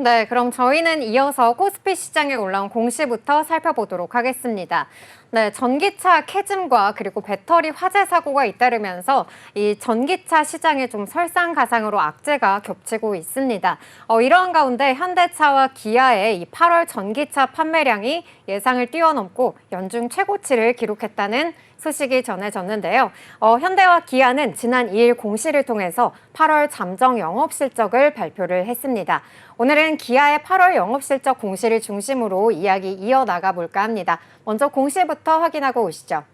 네, 그럼 저희는 이어서 코스피 시장에 올라온 공시부터 살펴보도록 하겠습니다. 네, 전기차 캐즘과 그리고 배터리 화재 사고가 잇따르면서 이 전기차 시장에 좀 설상가상으로 악재가 겹치고 있습니다. 이러한 가운데 현대차와 기아의 이 8월 전기차 판매량이 예상을 뛰어넘고 연중 최고치를 기록했다는 소식이 전해졌는데요. 현대와 기아는 지난 2일 공시를 통해서 8월 잠정 영업 실적을 발표를 했습니다. 오늘은 기아의 8월 영업 실적 공시를 중심으로 이야기 이어나가 볼까 합니다. 먼저 공시부터 확인하고 오시죠.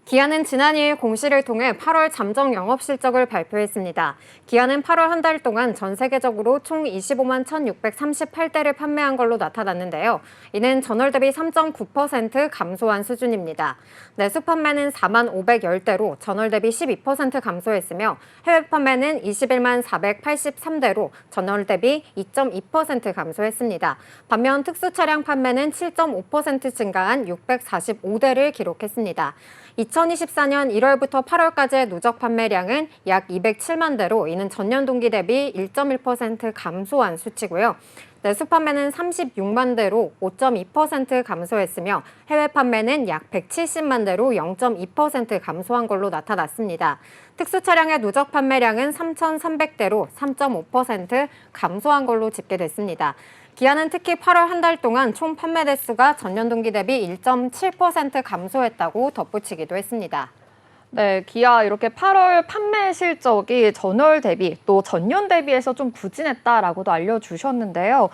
기아는 지난 2일 공시를 통해 8월 잠정 영업 실적을 발표했습니다. 기아는 8월 한 달 동안 전 세계적으로 총 25만 1,638대를 판매한 걸로 나타났는데요. 이는 전월 대비 3.9% 감소한 수준입니다. 내수 판매는 4만 510대로 전월 대비 12% 감소했으며 해외 판매는 21만 483대로 전월 대비 2.2% 감소했습니다. 반면 특수 차량 판매는 7.5% 증가한 645대를 기록했습니다. 2024년 1월부터 8월까지의 누적 판매량은 약 207만 대로 이는 전년 동기 대비 1.1% 감소한 수치고요. 내수 판매는 36만 대로 5.2% 감소했으며 해외 판매는 약 170만 대로 0.2% 감소한 걸로 나타났습니다. 특수 차량의 누적 판매량은 3,300대로 3.5% 감소한 걸로 집계됐습니다. 기아는 특히 8월 한 달 동안 총 판매 대수가 전년 동기 대비 1.7% 감소했다고 덧붙이기도 했습니다. 네, 기아 이렇게 8월 판매 실적이 전월 대비 또 전년 대비해서 좀 부진했다라고도 알려주셨는데요.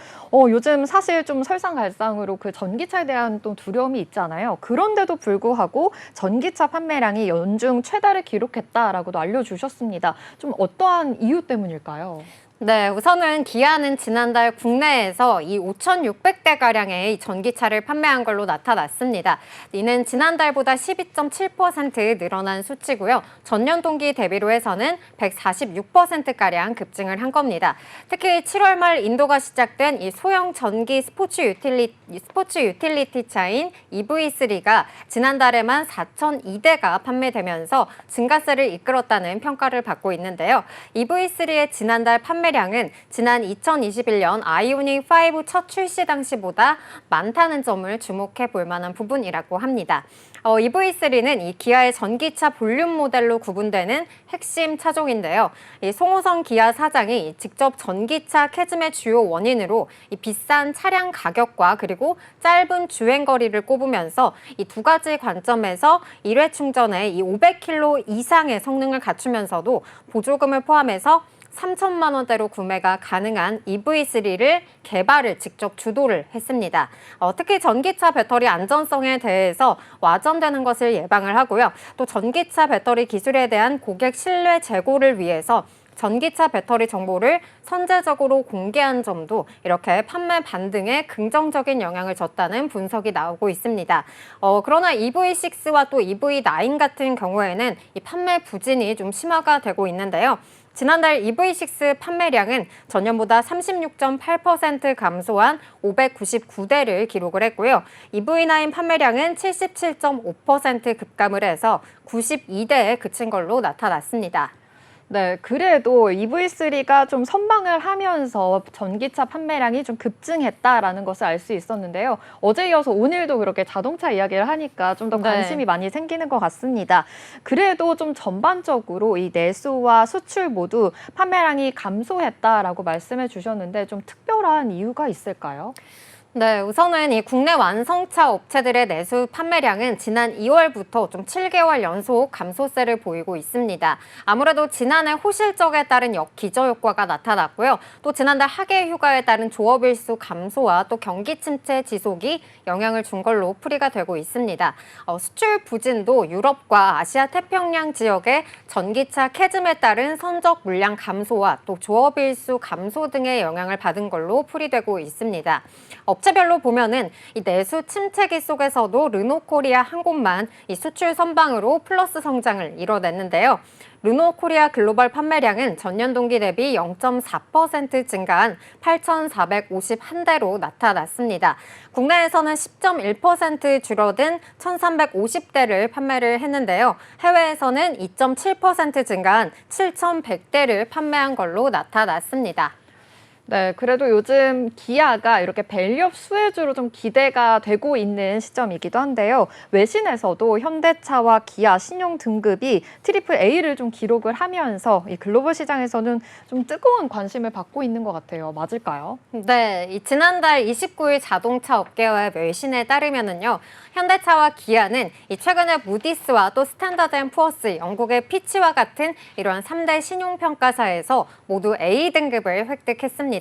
요즘 사실 좀 설상갈상으로 그 전기차에 대한 또 두려움이 있잖아요. 그런데도 불구하고 전기차 판매량이 연중 최다를 기록했다라고도 알려주셨습니다. 좀 어떠한 이유 때문일까요? 네, 우선은 기아는 지난달 국내에서 이 5,600대가량의 전기차를 판매한 걸로 나타났습니다. 이는 지난달보다 12.7% 늘어난 수치고요. 전년 동기 대비로 해서는 146%가량 급증을 한 겁니다. 특히 7월 말 인도가 시작된 이 소형 전기 스포츠 유틸리티 차인 EV3가 지난달에만 4,002대가 판매되면서 증가세를 이끌었다는 평가를 받고 있는데요. EV3의 지난달 판매량은 지난 2021년 아이오닉 5 첫 출시 당시보다 많다는 점을 주목해 볼 만한 부분이라고 합니다. EV3는 이 기아의 전기차 볼륨 모델로 구분되는 핵심 차종인데요. 이 송호성 기아 사장이 직접 전기차 캐즘의 주요 원인으로 이 비싼 차량 가격과 그리고 짧은 주행 거리를 꼽으면서 이 두 가지 관점에서 1회 충전에 이 500km 이상의 성능을 갖추면서도 보조금을 포함해서 3천만 원대로 구매가 가능한 EV3를 개발을 직접 주도를 했습니다. 특히 전기차 배터리 안전성에 대해서 와전되는 것을 예방을 하고요. 또 전기차 배터리 기술에 대한 고객 신뢰 제고를 위해서 전기차 배터리 정보를 선제적으로 공개한 점도 이렇게 판매 반등에 긍정적인 영향을 줬다는 분석이 나오고 있습니다. 그러나 EV6와 또 EV9 같은 경우에는 이 판매 부진이 좀 심화가 되고 있는데요. 지난달 EV6 판매량은 전년보다 36.8% 감소한 599대를 기록을 했고요. EV9 판매량은 77.5% 급감을 해서 92대에 그친 걸로 나타났습니다. 네, 그래도 EV3가 좀 선방을 하면서 전기차 판매량이 좀 급증했다라는 것을 알 수 있었는데요. 어제 이어서 오늘도 그렇게 자동차 이야기를 하니까 좀 더 관심이 많이 생기는 것 같습니다. 그래도 좀 전반적으로 이 내수와 수출 모두 판매량이 감소했다라고 말씀해 주셨는데 좀 특별한 이유가 있을까요? 네, 우선은 이 국내 완성차 업체들의 내수 판매량은 지난 2월부터 좀 7개월 연속 감소세를 보이고 있습니다. 아무래도 지난해 호실적에 따른 기저 효과가 나타났고요. 또 지난달 하계 휴가에 따른 조업 일수 감소와 또 경기 침체 지속이 영향을 준 걸로 풀이가 되고 있습니다. 수출 부진도 유럽과 아시아 태평양 지역의 전기차 캐즘에 따른 선적 물량 감소와 또 조업 일수 감소 등의 영향을 받은 걸로 풀이되고 있습니다. 업체별로 보면은 이 내수 침체기 속에서도 르노코리아 한 곳만 이 수출 선방으로 플러스 성장을 이뤄냈는데요. 르노코리아 글로벌 판매량은 전년 동기 대비 0.4% 증가한 8,451대로 나타났습니다. 국내에서는 10.1% 줄어든 1,350대를 판매를 했는데요. 해외에서는 2.7% 증가한 7,100대를 판매한 걸로 나타났습니다. 네, 그래도 요즘 기아가 이렇게 밸류업 수혜주로 좀 기대가 되고 있는 시점이기도 한데요. 외신에서도 현대차와 기아 신용 등급이 트리플 A를 좀 기록을 하면서 이 글로벌 시장에서는 좀 뜨거운 관심을 받고 있는 것 같아요. 맞을까요? 네, 지난달 29일 자동차 업계와 외신에 따르면은요, 현대차와 기아는 최근에 무디스와 또 스탠다드앤푸어스, 영국의 피치와 같은 이러한 3대 신용평가사에서 모두 A 등급을 획득했습니다.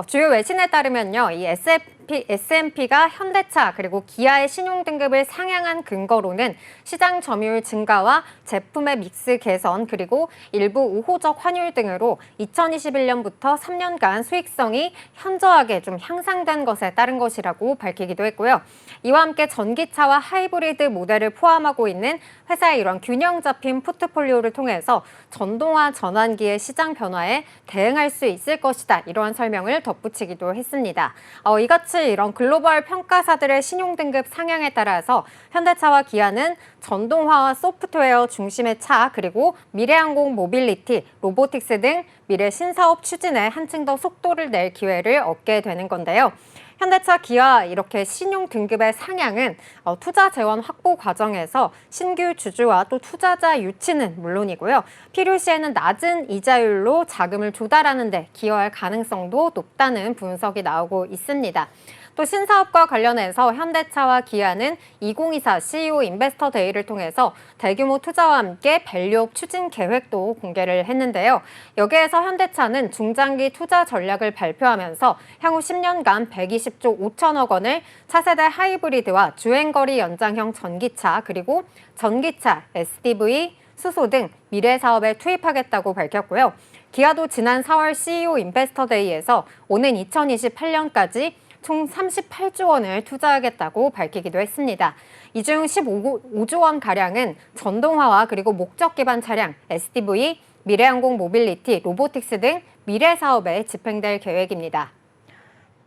주요 외신에 따르면요, 이 S&P가 현대차 그리고 기아의 신용 등급을 상향한 근거로는 시장 점유율 증가와 제품의 믹스 개선 그리고 일부 우호적 환율 등으로 2021년부터 3년간 수익성이 현저하게 좀 향상된 것에 따른 것이라고 밝히기도 했고요. 이와 함께 전기차와 하이브리드 모델을 포함하고 있는 회사의 이런 균형 잡힌 포트폴리오를 통해서 전동화 전환기의 시장 변화에 대응할 수 있을 것이다. 이러한 설명을 덧붙이기도 했습니다. 이같이 이런 글로벌 평가사들의 신용 등급 상향에 따라서 현대차와 기아는 전동화와 소프트웨어 중심의 차 그리고 미래항공 모빌리티, 로보틱스 등 미래 신사업 추진에 한층 더 속도를 낼 기회를 얻게 되는 건데요. 현대차, 기아 이렇게 신용 등급의 상향은 투자 재원 확보 과정에서 신규 주주와 또 투자자 유치는 물론이고요. 필요시에는 낮은 이자율로 자금을 조달하는 데 기여할 가능성도 높다는 분석이 나오고 있습니다. 또 신사업과 관련해서 현대차와 기아는 2024 CEO 인베스터 데이를 통해서 대규모 투자와 함께 밸류업 추진 계획도 공개를 했는데요. 여기에서 현대차는 중장기 투자 전략을 발표하면서 향후 10년간 120조 5천억 원을 차세대 하이브리드와 주행거리 연장형 전기차 그리고 전기차, SDV, 수소 등 미래 사업에 투입하겠다고 밝혔고요. 기아도 지난 4월 CEO 인베스터 데이에서 오는 2028년까지 총 38조 원을 투자하겠다고 밝히기도 했습니다. 이 중 15조 원가량은 전동화와 그리고 목적 기반 차량, SDV, 미래항공 모빌리티, 로보틱스 등 미래 사업에 집행될 계획입니다.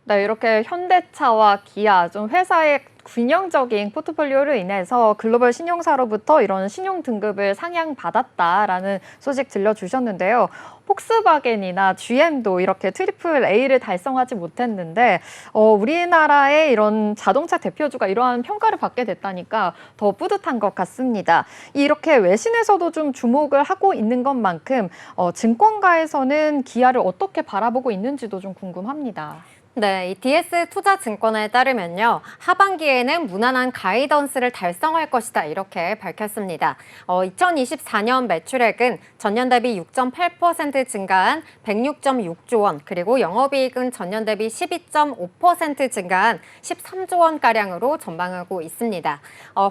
네, 이렇게 현대차와 기아 좀 회사의 균형적인 포트폴리오로 인해서 글로벌 신용사로부터 이런 신용 등급을 상향받았다라는 소식 들려주셨는데요. 폭스바겐이나 GM도 이렇게 트리플 A를 달성하지 못했는데 우리나라의 이런 자동차 대표주가 이러한 평가를 받게 됐다니까 더 뿌듯한 것 같습니다. 이렇게 외신에서도 좀 주목을 하고 있는 것만큼 증권가에서는 기아를 어떻게 바라보고 있는지도 좀 궁금합니다. 네, 이 DS투자증권에 따르면요. 하반기에는 무난한 가이던스를 달성할 것이다. 이렇게 밝혔습니다. 2024년 매출액은 전년 대비 6.8% 증가한 106.6조 원, 그리고 영업이익은 전년 대비 12.5% 증가한 13조 원가량으로 전망하고 있습니다.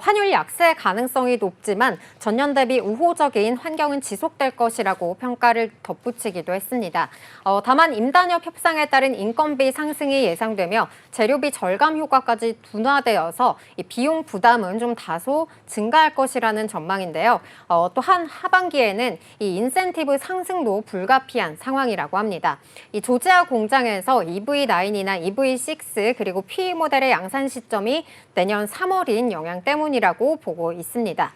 환율 약세 가능성이 높지만 전년 대비 우호적인 환경은 지속될 것이라고 평가를 덧붙이기도 했습니다. 다만 임단협 협상에 따른 인건비 상승이 예상되며 재료비 절감 효과까지 둔화되어서 이 비용 부담은 좀 다소 증가할 것이라는 전망인데요. 또한 하반기에는 이 인센티브 상승도 불가피한 상황이라고 합니다. 이 조지아 공장에서 EV9이나 EV6 그리고 PE 모델의 양산 시점이 내년 3월인 영향 때문이라고 보고 있습니다.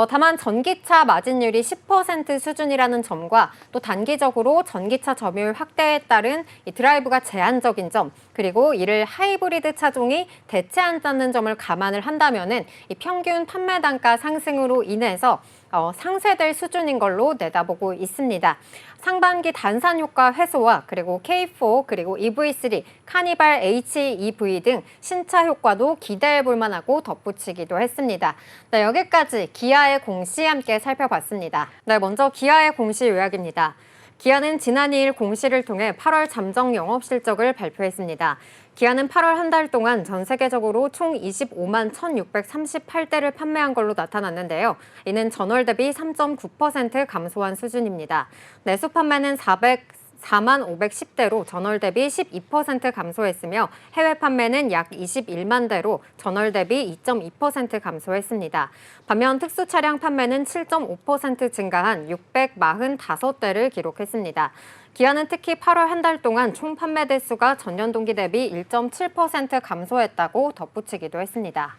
다만 전기차 마진율이 10% 수준이라는 점과 또 단기적으로 전기차 점유율 확대에 따른 이 드라이브가 제한적인 점, 그리고 이를 하이브리드 차종이 대체한다는 점을 감안을 한다면은 이 평균 판매 단가 상승으로 인해서 상쇄될 수준인 걸로 내다보고 있습니다. 상반기 단산 효과 해소와 그리고 K4 그리고 EV3, 카니발 HEV 등 신차 효과도 기대해 볼 만하고 덧붙이기도 했습니다. 네, 여기까지 기아의 공시 함께 살펴봤습니다. 네, 먼저 기아의 공시 요약입니다. 기아는 지난 2일 공시를 통해 8월 잠정 영업 실적을 발표했습니다. 기아는 8월 한 달 동안 전 세계적으로 총 25만 1,638대를 판매한 걸로 나타났는데요. 이는 전월 대비 3.9% 감소한 수준입니다. 내수 판매는 4만 510대로 전월 대비 12% 감소했으며 해외 판매는 약 21만 대로 전월 대비 2.2% 감소했습니다. 반면 특수 차량 판매는 7.5% 증가한 645대를 기록했습니다. 기아는 특히 8월 한 달 동안 총 판매 대수가 전년 동기 대비 1.7% 감소했다고 덧붙이기도 했습니다.